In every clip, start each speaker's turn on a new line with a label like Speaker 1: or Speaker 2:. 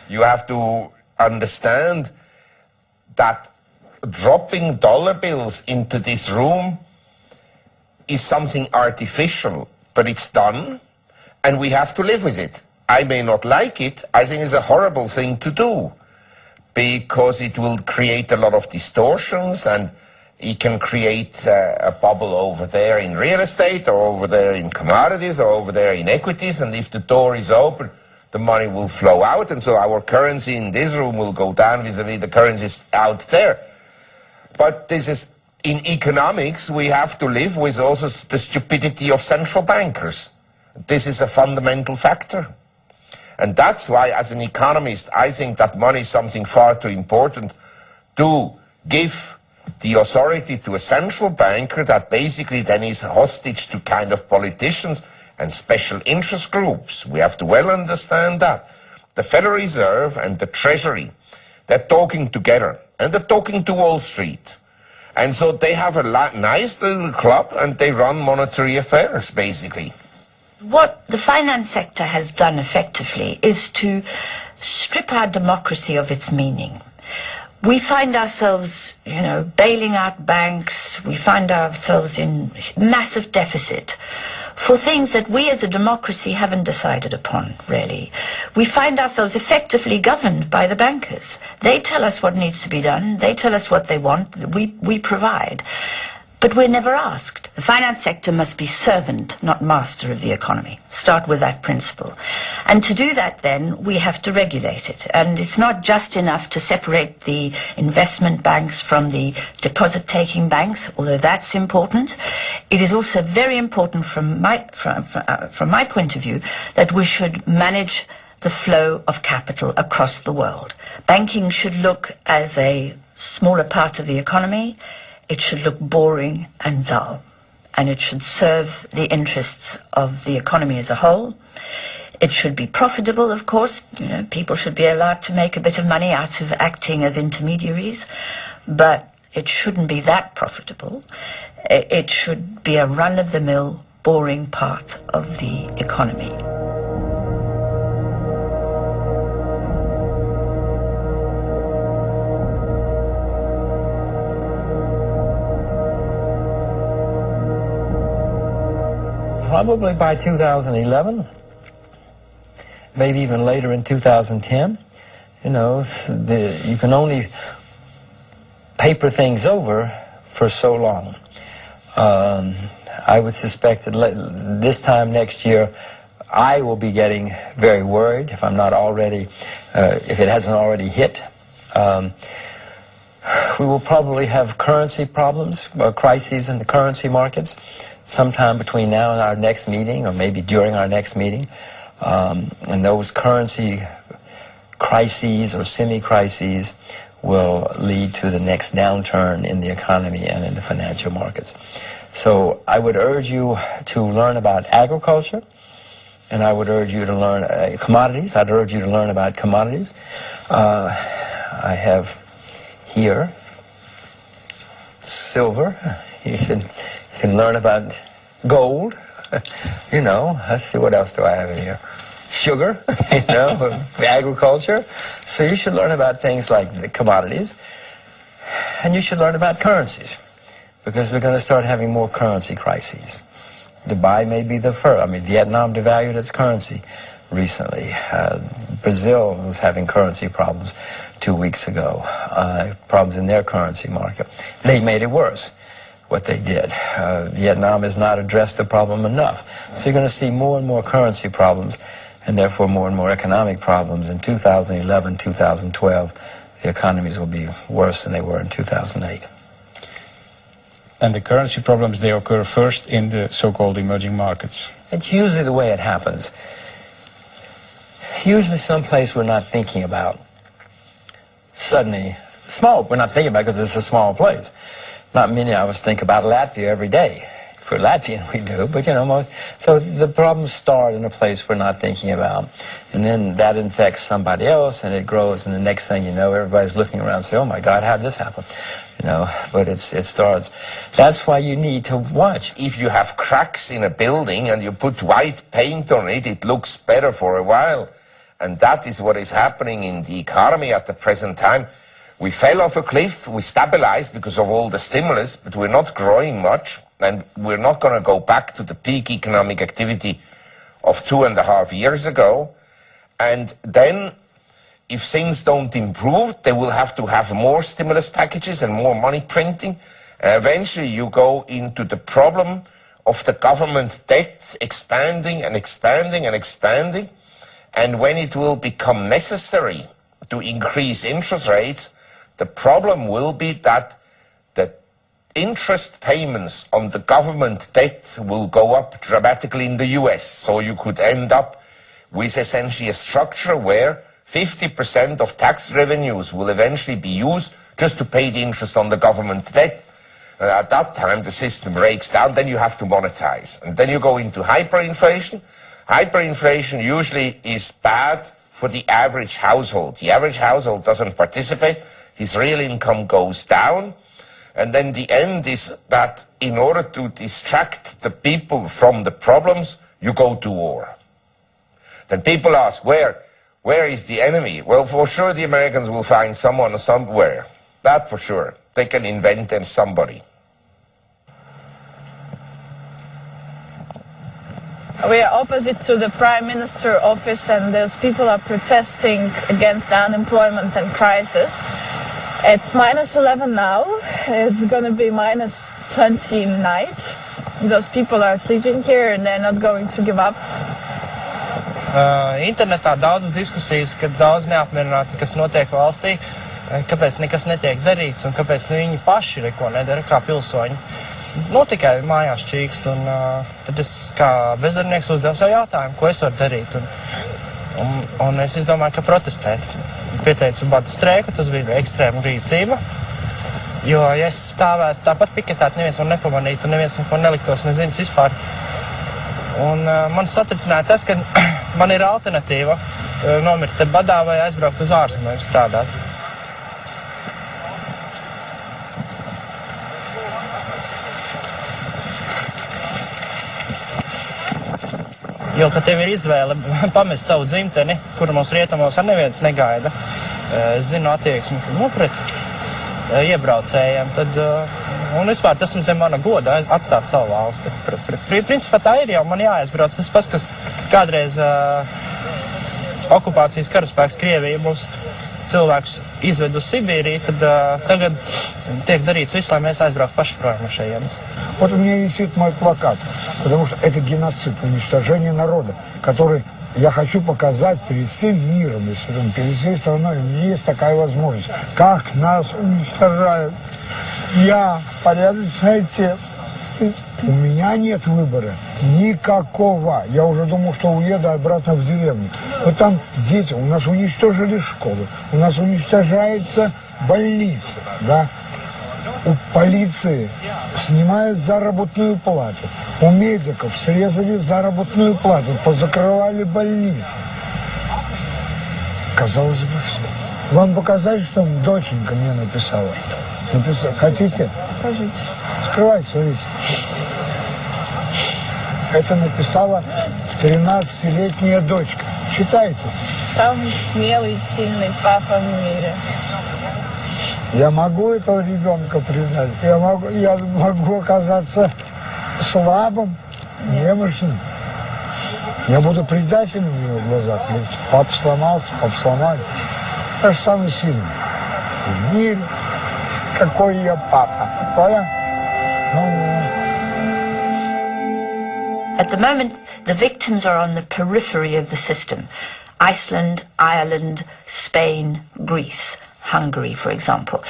Speaker 1: You have to understand that dropping dollar bills into this room is something artificial, but it's done, and we have to live with it. I may not like it. I think it's a horrible thing to do, because it will create a lot of distortions, and it can create a bubble over there in real estate, or over there in commodities, or over there in equities, and if the door is open, the money will flow out, and so our currency in this room will go down vis-a-vis the currencies out there. But this is, in economics, we have to live with also the stupidity of central bankers. This is a fundamental factor. And that's why, as an economist, I think that money is something far too important to give the authority to a central banker that basically then is hostage to kind of politicians and special interest groups. We have to well understand that. The Federal Reserve and the Treasury, they're talking together, and they're talking to Wall Street. And so they have a nice little club, and they run monetary affairs, basically.
Speaker 2: What the finance sector has done effectively is to strip our democracy of its meaning. We find ourselves, bailing out banks. We find ourselves in massive deficit for things that we as a democracy haven't decided upon, really. We find ourselves effectively governed by the bankers. They tell us what needs to be done. They tell us what they want. We provide. But we're never asked. The finance sector must be servant, not master of the economy. Start with that principle. And to do that, then, we have to regulate it. And it's not just enough to separate the investment banks from the deposit-taking banks, although that's important. It is also very important from my point of view that we should manage the flow of capital across the world. Banking should look as a smaller part of the economy. It should look boring and dull, and it should serve the interests of the economy as a whole. It should be profitable, of course. People should be allowed to make a bit of money out of acting as intermediaries, but it shouldn't be that profitable. It should be a run-of-the-mill, boring part of the economy.
Speaker 3: Probably by 2011, maybe even later in 2010, you can only paper things over for so long. I would suspect that this time next year, I will be getting very worried, if I'm not already, if it hasn't already hit. We will probably have currency problems, crises in the currency markets, sometime between now and our next meeting, or maybe during our next meeting. And those currency crises or semi-crises will lead to the next downturn in the economy and in the financial markets. So I would urge you to learn about agriculture, and I would urge you to learn commodities. I'd urge you to learn about commodities. I have here silver. You can learn about gold. Let's see, what else do I have in here? Sugar, agriculture. So you should learn about things like the commodities, and you should learn about currencies, because we're going to start having more currency crises. Dubai may be the first. Vietnam devalued its currency recently. Brazil was having currency problems 2 weeks ago, problems in their currency market. They made it worse, what they did. Vietnam has not addressed the problem enough. So you're going to see more and more currency problems, and therefore more and more economic problems. In 2011, 2012, the economies will be worse than they were in 2008.
Speaker 4: And the currency problems, they occur first in the so-called emerging markets.
Speaker 3: It's usually the way it happens. Usually someplace we're not thinking about. Suddenly, we're not thinking about it because it's a small place. Not many of us think about Latvia every day. For Latvian we do, but most. So the problems start in a place we're not thinking about. And then that infects somebody else, and it grows, and the next thing you know, everybody's looking around and say, oh my God, how'd this happen? But it starts. That's why you need to watch.
Speaker 1: If you have cracks in a building and you put white paint on it, it looks better for a while. and that is what is happening in the economy at the present time. We fell off a cliff, we stabilized because of all the stimulus, but we're not growing much, and we're not going to go back to the peak economic activity of 2.5 years ago. And then, if things don't improve, they will have to have more stimulus packages and more money printing. And eventually you go into the problem of the government debt expanding and expanding and expanding. And when it will become necessary to increase interest rates, the problem will be that the interest payments on the government debt will go up dramatically in the US. So you could end up with essentially a structure where 50% of tax revenues will eventually be used just to pay the interest on the government debt. At that time, the system breaks down, then you have to monetize. And then you go into hyperinflation. Hyperinflation usually is bad for the average household. The average household doesn't participate. His real income goes down. And then the end is that in order to distract the people from the problems, you go to war. Then people ask, where is the enemy? Well, for sure the Americans will find someone somewhere. That for sure. They can invent them somebody.
Speaker 5: We are opposite to the Prime Minister office, and those people are protesting against the unemployment and crisis. It's -11 now. It's going to be -20 tonight. Those people are sleeping here and they're not going to give up.
Speaker 6: Internetā daudzas diskusijas, kad daudz neapmierināti, kas notiek valstī, kāpēc nekas netiek darīts un kāpēc viņi paši neko nedara kā pilsoņi. Tikai mājās čīkst, un tad es kā bezdarbnieks uzdevu savu jautājumu, ko es varu darīt. Un es izdomāju, ka protestēt. Pieteicu bada streiku, tas bija ekstrēma rīcība. Jo, ja es stāvētu tāpat piketēt, neviens man nepamanītu, un neviens neko neliktos, nezinis vispār. Un man satricināja tas, ka man ir alternatīva nomirt te badā vai aizbraukt uz ārzemēm strādāt. Jo, kad tev ir izvēle pamest savu dzimteni, kuru mums rietumos ar neviens negaida, es zinu attieksmi pret iebraucējiem, tad, un vispār tas zem mana goda atstāt savu valsti. Principā tā ir jau, man jāaizbrauc. Tas pats, kas kādreiz okupācijas karaspēks Krievija mūs cilvēkus izved uz Sibīriju, tad tagad tiek darīts viss, lai mēs aizbrauktu paši projām no šejienes.
Speaker 7: Вот у меня висит мой плакат, потому что это геноцид, уничтожение народа, который я хочу показать перед всем миром, перед всей страной. У меня есть такая возможность. Как нас уничтожают. Я порядочный отец. У меня нет выбора. Никакого. Я уже думал, что уеду обратно в деревню. Вот там дети, у нас уничтожили школы, у нас уничтожается больница, да. У полиции снимают заработную плату. У медиков срезали заработную плату, позакрывали больницы. Казалось бы, все. Вам показать, что доченька мне написала? Хотите?
Speaker 5: Скажите.
Speaker 7: Скрывайте, смотрите. Это написала 13-летняя дочка. Читайте.
Speaker 5: Самый смелый и сильный папа в мире.
Speaker 7: Я могу этого ребенка предать? Я могу оказаться слабым, немощным. Я буду предателем в его глазах. Папа сломался, папа сломали. Я же самый сильный в мире. Какой я папа. Понял?
Speaker 2: At the moment, the victims are on the periphery of the system. Iceland, Ireland, Spain, Greece, Hungary, for example.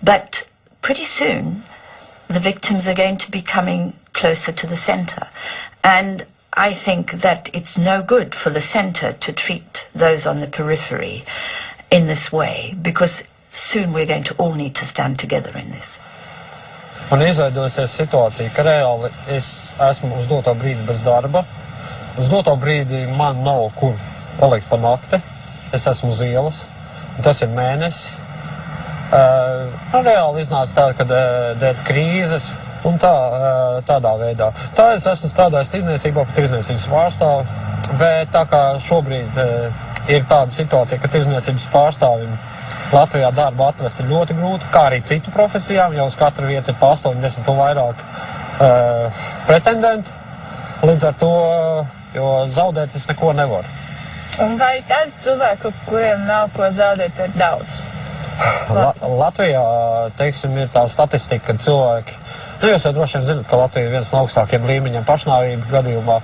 Speaker 2: But pretty soon, the victims are going to be coming closer to the center. And I think that it's no good for the center to treat those on the periphery in this way, because soon we're going to all need to stand together in this.
Speaker 3: Man izveidosies situācija, ka reāli es esmu uz doto brīdi bez darba. Uz doto brīdi man nav kur palikt pa nakti. Es esmu uz ielas. Tas ir mēnesis. Reāli iznāca tā, ka dēļ krīzes un tādā veidā. Tā es esmu strādājis tirdzniecībā par tirdzniecības pārstāvi, bet tā kā šobrīd
Speaker 8: ir tāda situācija, ka tirzniecības pārstāvim Latvijā darbu atrast ir ļoti grūti, kā arī citu profesijām, jo uz katru vietu ir pa 80 un vairāk pretendentu. Līdz ar to, jo zaudēt es neko nevaru.
Speaker 5: Un vai tādi cilvēki, kuriem nav ko zaudēt, ir daudz?
Speaker 8: Latvijā, teiksim, ir tā statistika, ka cilvēki, jūs jau droši vien zinat, ka Latvija ir viens no augstākiem līmeņiem pašnāvību gadījumā.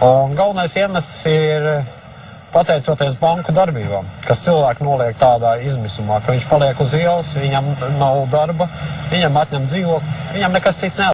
Speaker 8: Un galvenais iemesls ir pateicoties banku darbībām, kas cilvēku noliek tādā izmisumā, ka viņš paliek uz ielas, viņam nav darba, viņam atņem dzīvokli, viņam nekas cits neatbalsta.